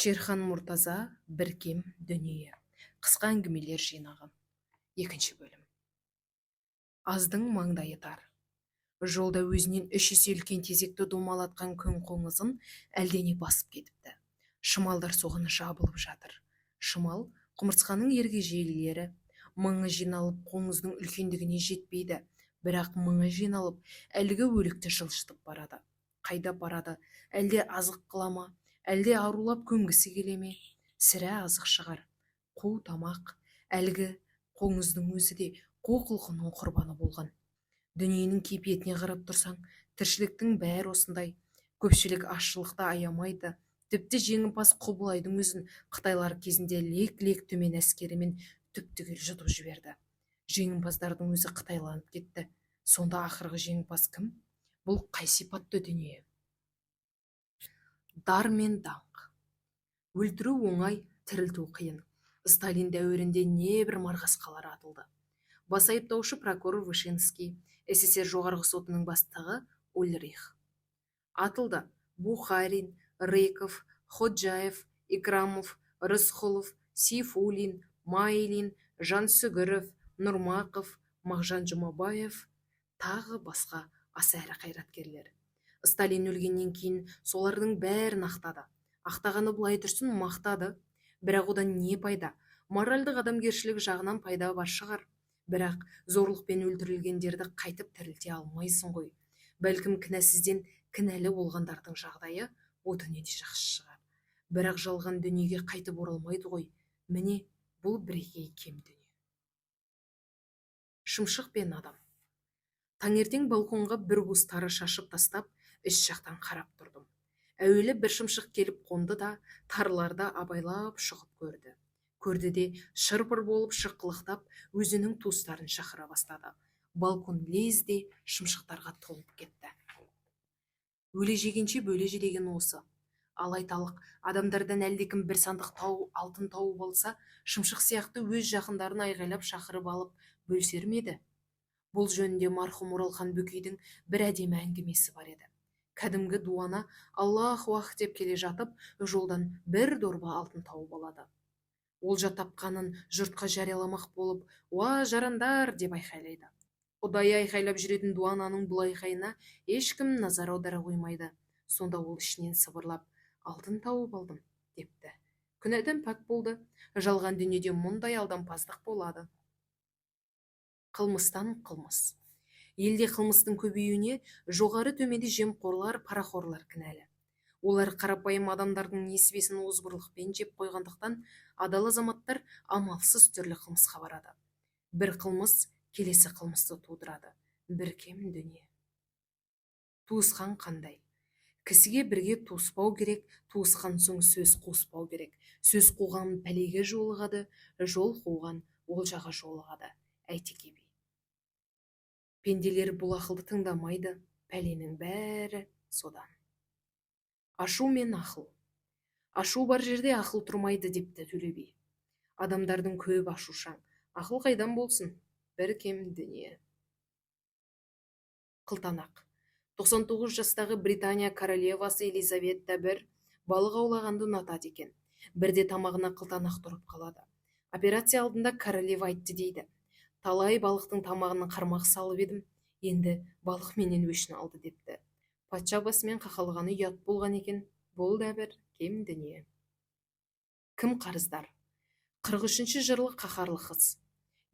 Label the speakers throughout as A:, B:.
A: Шерхан Мұртаза Біркем дүние. Қысқа әңгімелер жинағы. Екінші бөлім. Аздың маңдайы тар. Жолда өзінен үш есе үлкен тезекті домалатқан күн қоңызын әлдене басып кетіпті. Шымалдар соған жабылып жатыр. Шымал құмырсқаның ергежейлілері. Мыңы жиналып қоңыздың үлкендігіне жетпейді, бірақ мыңы жиналып әлгі өлікті жылжытып барады. Қайда барады? Әлде азық қыла ма? Әлде арулап көмгісі келе ме? Сірә азық шығар. Қу тамақ. Әлгі қоңыздың өзі де қу құлқының құрбаны болған. Дүниенің кейпиетіне қарап тұрсаң, тіршіліктің бәрі осындай. Көпшілік азшылықты аямайды. Тіпті жеңімпаз Құбылайдың өзін қытайлар кезінде лек-лек төмен әскерімен түп-түгел жұтып жіберді. Жеңімпаздардың өзі қытайланып кетті. Сонда ақырғы жеңімпаз кім? Бұл қай сипатты дүние? Дар мен даңқ. Өлтіру оңай, тірілту қиын. Сталин дәуірінде небір марғасқалар атылды. Бас айыптаушы прокурор Вышинский, СССР жоғарғы сотының бастығы Ульрих. Атылды Бухарин, Рыков, Ходжаев, Икрамов, Рысқұлов, Сейфуллин, Майлин, Жансүгіров, Нұрмақов, Мағжан Жұмабаев, тағы басқа аса ірі қайраткерлер. Сталин өлгеннен кейін солардың бәрін ақтады. Ақтағаны былай тұрсын мақтады. Бірақ одан не пайда? Моральдық адамгершілік жағынан пайда бар шығар. Бірақ зорлықпен өлтірілгендерді қайтып тірілте алмайсың ғой. Бәлкім кінәсізден кінәлі болғандардың жағдайы о дүниеде жақсы шығар. Бірақ жалған дүниеге қайтып оралмайды ғой. Міне, бұл бірегей кем дүние. Шымшық пен адам. Таңертең балконға бір уыс тары шашып тастап, іш жақтан қарап тұрдым. Әуелі бір шымшық келіп қонды да, тарларды абайлап шығып көрді. Көрді де шырпыр болып шыққылықтап, өзінің туыстарын шақыра бастады. Балкон лезде шымшықтарға толып кетті. Өле жегенше бөле же деген осы. Ал айталық, адамдардан әлдекім бір сандық алтын тауып алса, шымшық сияқты өз жақындарын айғайлап шақырып алып бөлсер ме еді? Бұл жөнінде марқұм Оралхан Бөкейдің бір әдемі әңгімесі бар еді. Кәдімгі дуана Аллах-уах деп келе жатып, жолдан бір дорба алтын тауып алады. Олжа тапқанын жұртқа жарияламақ болып, «Уа, жарандар!» деп айқайлайды. Ұдайы айқайлап жүретін дуананың бұл айқайына ешкім назар аудара қоймайды. Сонда ол ішінен сыбырлап, «Алтын тауып алдым» депті. Күнәдан пәк болды. Жалған дүниеде мұндай алдампаздық болады. Қылмыстан қылмыс. Елде қылмыстың көбеюіне жоғары төменде жемқорлар, парақорлар кінәлі. Олар қарапайым адамдардың несібесін озбырлықпен жеп қойғандықтан, адал азаматтар амалсыз түрлі қылмысқа барады. Бір қылмыс келесі қылмысты тудырады. Бір кем дүние. Туысқан қандай? Кісіге бірге туыспау керек, туысқан соң сөз қуыспау керек. Сөз қуған пәлеге жолығады, жол қуған олжаға жолығады. Әйтеке би. Пенделер бұл ақылды тыңдамайды, пәленің бәрі содан. Ашу мен ақыл. Ашу бар жерде ақыл тұрмайды депті Төле би. Адамдардың көп ашушаң, ақыл қайдан болсын? Бір кем дүние. Қылтанақ. 99 жастағы Британия королевасы Елизавета бір балық аулағанды ұнатады екен. Бірде тамағына қылтанақ тұрып қалады. Операция алдында королева айтты дейді. Талай балықтың тамағының қармақ салып едім, енді балық менен өшін алды депті. Патша басымен қақалғаны ұят болған екен. Бұл да бір кем дүние. Кім қарыздар? 43-ші жырлы қаһарлы қыз.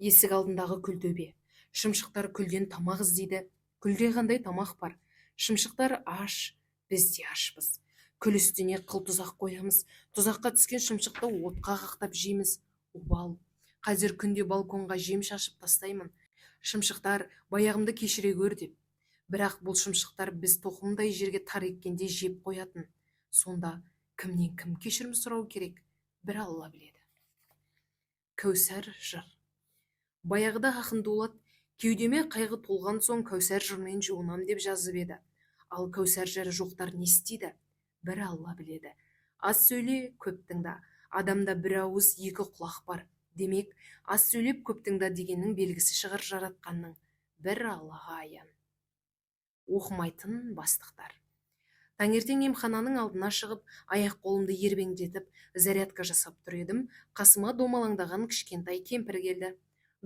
A: Есік алдындағы күлтөбе. Шымшықтар күлден тамақ іздейді. Күлде қандай тамақ бар? Шымшықтар аш, біз де ашпыз. Күл үстіне қыл тұзақ қоямыз. Тұзаққа түскен шымшықты отқа қақтап жейміз. Обал. Қазір күнде балконға жем шашып тастаймын. Шымшықтар баяғымды кешіре көр деп. Бірақ бұл шымшықтар біз тоқымдай жерге тар еккенде жеп қоятын. Сонда кімнен кім кешірім сұрау керек? Бір Алла біледі. Кәусар жыр. Баяғыда ақын Дулат кеудеме қайғы толған соң Кәусар жырмен жуынам деп жазып еді. Ал Кәусар жыры жоқтар не істейді? Бір Алла біледі. Аз сөйле, көп тыңда. Адамда бір ауыз екі құлақ бар. Демек, аз сөйлеп көп тыңда дегеннің белгісі шығар жаратқанның. Бір Аллаға аян. Оқымайтын бастықтар. Таңертең емхананың алдына шығып, аяқ қолымды ербеңдетіп, зарядка жасап тұр едім, қасыма домалаңдаған кішкентай кемпір келді.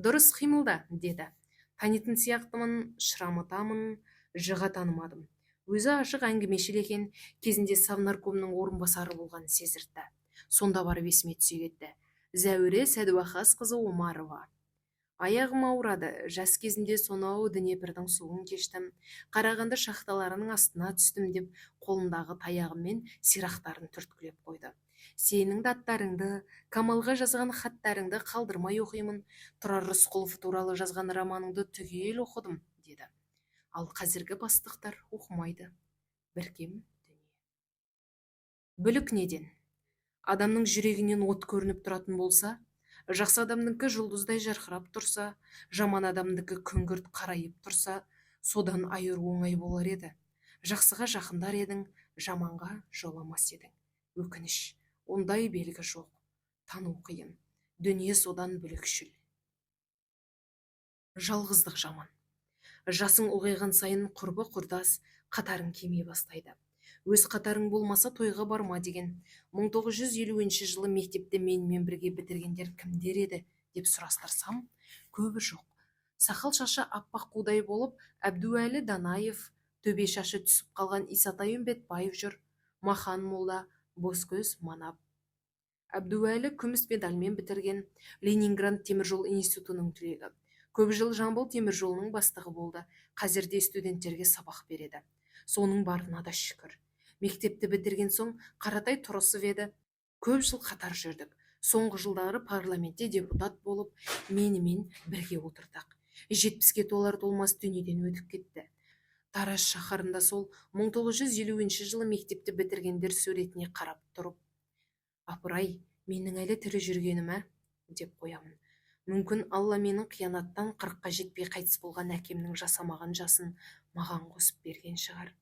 A: Дұрыс қимылда, деді. Танитын сияқтымын, шырамытамын, жыға танымадым. Өзі ашық әңгімешіл екен, кезінде совнаркомның орынбасары болған сезіртті. Сонда барып есіме түсе кетті. Зәуре Сәдуақасқызы Омарова. Аяғым ауырады, жас кезімде сонау Днепрдің суын кештім, Қарағанды шахталарының астына түстім деп, қолындағы таяғымен сирақтарын түрткілеп қойды. Сенің даттарыңды, Камалға жазған хаттарыңды қалдырмай оқимын, Тұрар Рысқұлов туралы жазған романыңды түгел оқыдым, деді. Ал қазіргі бастықтар оқымайды. Біркем дүние. Бүлік неден? Адамның жүрегінен от көрініп тұратын болса, жақсы адамдікі жұлдыздай жарқырап тұрса, жаман адамдікі күңгірт қарайып тұрса, содан айыру оңай болар еді. Жақсыға жақындар едің, жаманға жоламас едің. Өкініш, ондай белгі жоқ. Тану қиын. Дүние содан бүлікшіл. Жалғыздық жаман. Жасың ұлғайған сайын құрбы құрдас қатарың кемей бастайды. Өз қатарың болмаса тойға барма деген. 1950 жылы мектепте менімен бірге бітіргендер кімдер еді деп сұрастырсам, көбі жоқ. Сақал шашы аппақ қудай болып, Әбдуәлі Данаев, төбе шашы түсіп қалған Исатай Үмбетбаев жүр, Махан молда, Боскөз Манап. Әбдуәлі күміс медальмен бітірген, Ленинград теміржол институтының түлегі. Көп жыл Жамбыл теміржолының бастығы болды. Қазірде студенттерге сабақ береді. Соның барына да шүкір. Мектепті бітірген соң Қаратай Тұрысов еді. Көп жыл қатар жүрдік. Соңғы жылдары парламентте депутат болып, менімен бірге отырдық. 70-ге толар толмас дүниеден өтіп кетті. Тараз шаһарында сол 1950 жылы мектепті бітіргендер суретіне қарап тұрып, апырай, менің әлі тірі жүргенім деп қоямын. Мүмкін Алла менің қиянаттан 40-қа жетпей қайтыс болған әкемнің жасамаған жасын маған қосып берген шығар.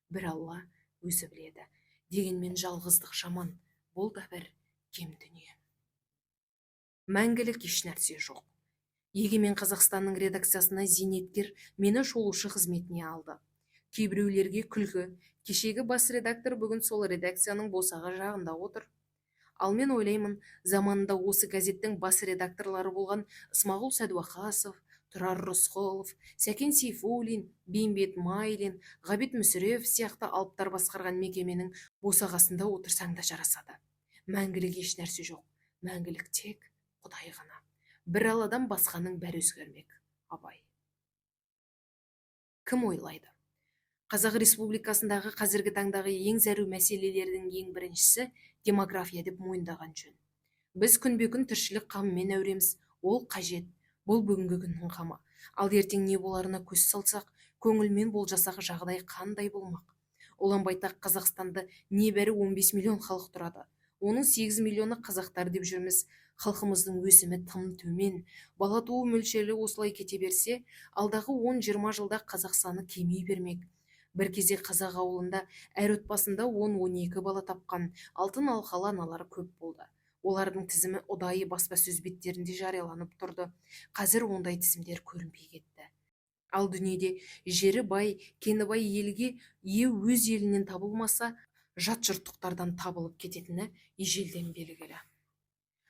A: Бір Алла өзі біледі. Дегенмен жалғыздық жаман, бұл да бір кем дүние. Мәңгілік еш нәрсе жоқ. Егемен Қазақстанның редакциясына зейнеткер мені шолушы қызметіне алды. Кейбіреулерге күлкі, кешегі бас редактор бүгін сол редакцияның босаға жағында отыр. Ал мен ойлаймын, заманында осы газеттің бас редакторлары болған Ысмағұл Сәдуақасов, Тұрар Рысқұлов, Сәкен Сейфуллин, Бейімбет Майлин, Ғабит Мүсірев сияқты алыптар басқарған мекеменің босағасында отырсаң да жарасады. Мәңгілік еш нәрсе жоқ. Мәңгілік тек Құдай ғана. Бір Алладан басқаның бәрі өзгермек. Абай. Кім ойлайды? Қазақ Республикасындағы қазіргі таңдағы ең зәру мәселелердің ең біріншісі демография деп мойындаған жөн. Біз күнбе-күн тіршілік қамымен әуреміз, ол қажет. Бұл бүгінгі күннің қамы. Ал ертең не боларына көз салсақ, көңілмен болжасақ жағдай қандай болмақ? Ұлан-байтақ Қазақстанды небәрі 15 миллион халық тұрады. Оның 8 миллионы қазақтар деп жүрміз. Халқымыздың өсімі тым төмен. Бала туу мөлшері осылай кете берсе, алдағы 10-20 жылда қазақ саны кемей бермек. Бір кезде қазақ ауылында әр отбасында 10-12 бала тапқан алтын алқалы аналар көп болды. Олардың тізімі ұдайы баспасөз беттерінде жарияланып тұрды. Қазір ондай тізімдер көрінбей кетті. Ал дүниеде жері бай, кені бай елге өз елінен табылмаса, жат жұрттықтардан табылып кететіні ежелден белгілі.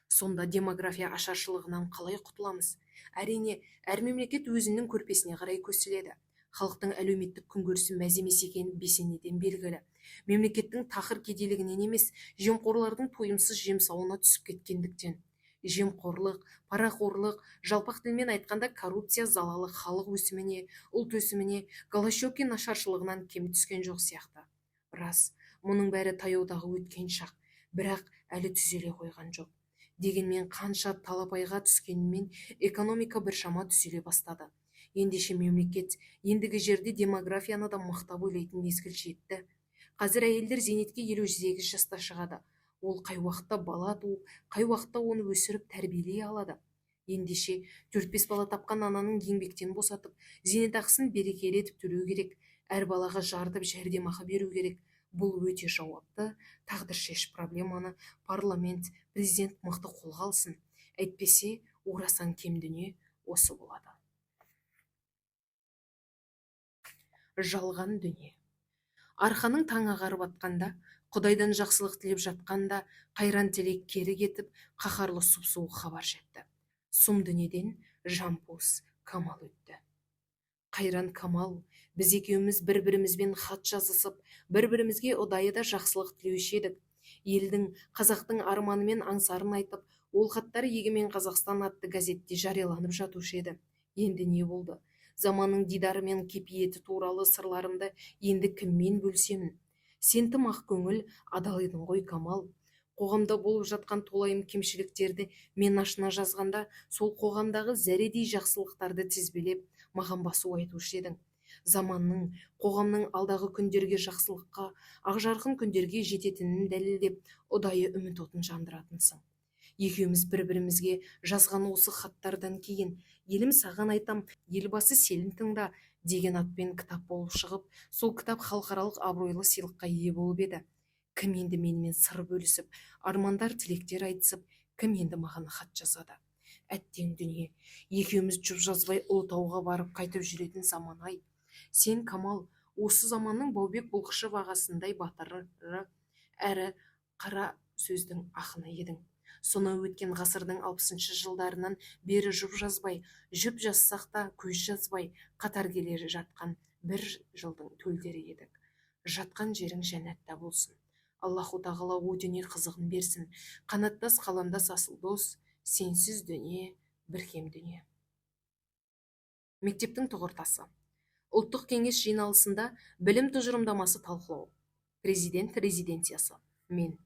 A: Сонда демография ашаршылығынан қалай құтыламыз? Әрине, әр мемлекет өзінің көрпесіне қарай көсіледі. Халықтың әлеуметтік күнкөрісі мәз емес екені бесенеден белгілі. Мемлекеттің тақыр кедейлігінен емес, жемқорлардың тойымсыз жемсауына түсіп кеткендіктен. Жемқорлық, парақорлық, жалпақ тілмен айтқанда коррупция залалы халық өсіміне, ұлт өсіміне, Голощекин ашаршылығынан кем түскен жоқ сияқты. Рас, мұның бәрі таяудағы өткен шақ, бірақ әлі түзеле қойған жоқ. Дегенмен қанша талапайға түскенімен экономика біршама түзеле бастады. Ендеше мемлекет, ендігі жерде демографияны да мықтап ойлайтын мезгіл жетті. Қазір әйелдер зейнетке 58 жаста шығады. Ол қай уақытта бала туып, қай уақытта оны өсіріп тәрбиелей алады. Ендеше 4-5 бала тапқан ананың еңбектен босатып, зейнетақысын берекелетіп төлеу керек. Әр балаға жартып жәрдемақы беру керек. Бұл өте жауапты, тағдыршеш проблеманы парламент, президент мықты қолға алсын. Әйтпесе, орасан кем дүние осы болады. Жалған дүние. Арқаның таң ағарып атқанда, Құдайдан жақсылық тілеп жатқанда, қайран тілек кері кетіп, қаһарлы сұп-суық хабар жетті. Сұм дүниеден Жампуз Камал өтті. Қайран Камал, біз екеуміз бір-бірімізбен хат жазысып, бір-бірімізге ұдайы да жақсылық тілеуші едік. Елдің, қазақтың арманы мен аңсарын айтып, ол хаттар Егемен Қазақстан атты газетте жарияланып жатушы еді. Енді не болды? Заманның дидары мен кепиеті туралы сырларымды енді кіммен бөлсемін? Сен тым ақ көңіл, адал едің ғой, Камал. Қоғамда болып жатқан толайым кемшіліктерді мен ашына жазғанда, сол қоғамдағы зәредей жақсылықтарды тізбелеп, маған басу айтушы едің. Заманның, қоғамның алдағы күндерге жақсылыққа, ақжарқын күндерге жететінін дәлелдеп, ұдайы үміт отын жандыратынсың. Екеуміз бір-бірімізге жазған осы хаттардан кейін, елім саған айтам, елбасы селін тыңда деген атпен кітап болып шығып, сол кітап халықаралық абыройлы сыйлыққа ие болып еді. Кім енді менімен сыр бөлісіп, армандар, тілектер айтысып, кім енді маған хат жазады? Әттең дүние, екеуміз жұп жазбай Ұлытауға барып қайтып жүретін заман-ай. Сен, Камал, осы заманның Баубек Бұлқышев ағасындай батыры әрі қара сөздің ақыны едің. Сонау өткен ғасырдың 60-шы жылдарынан бері жұп жазбай, жұп жазсақ та көз жазбай, қатар келе жатқан бір жылдың төлдері едік. Жатқан жерің жәннатта болсын. Аллаху тағала о дүние қызығын берсін. Қанаттас қаламдас асыл дос, сенсіз дүние, біркем дүние. Мектептің тұғыртасы. Ұлттық кеңес жиналысында білім тұжырымдамасы талқылау. Президент резиденциясы. Мен.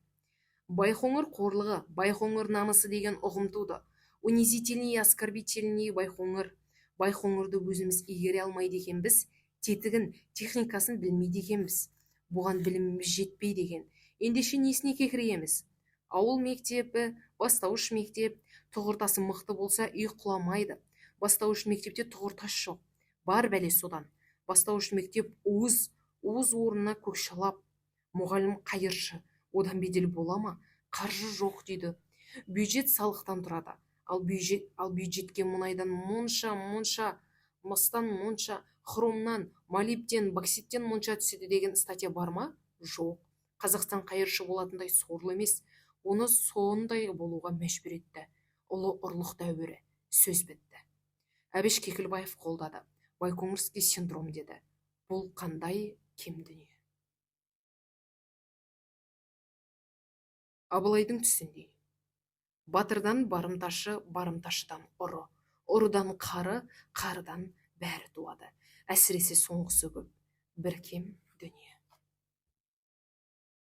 A: Байқоңыр қорлығы, Байқоңыр намысы деген ұғым туды. Унизительнее, оскорбительнее Байқоңыр. Байқоңырды өзіміз игере алмайды екенбіз, тетігін, техникасын білмейді екенбіз. Бұған біліміміз жетпей деген. Ендеше несіне кекіреміз? Ауыл мектебі, бастауыш мектеп, тұғыртасы мықты болса, үй құламайды. Бастауыш мектепте тұғыртас жоқ. Бар бәле содан. Бастауыш мектеп уыз орнына көкшалап. Мұғалім қайыршы. Одан бедел бола ма? Қаржы жоқ дейді. Бюджет салықтан тұрады. Ал бюджетке мұнайдан монша, мыстан монша, хромнан, молибден, бокситтен монша түседі деген статья бар ма? Жоқ. Қазақстан қайыршы болатындай сорлы емес. Оны сондай болуға мәжбүр етті. Ұлы ұрлық дәуірі. Сөз бітті. Әбіш Кекілбаев қолдады. Байқоңырский синдром деді. Бұл қандай кем дүние. Абылайдың түсіндей. Батырдан барымташы, барымташыдан ұры. Ұрыдан қары, қарыдан бәрі туады. Әсіресе соңғысы көп. Бір кем дүние.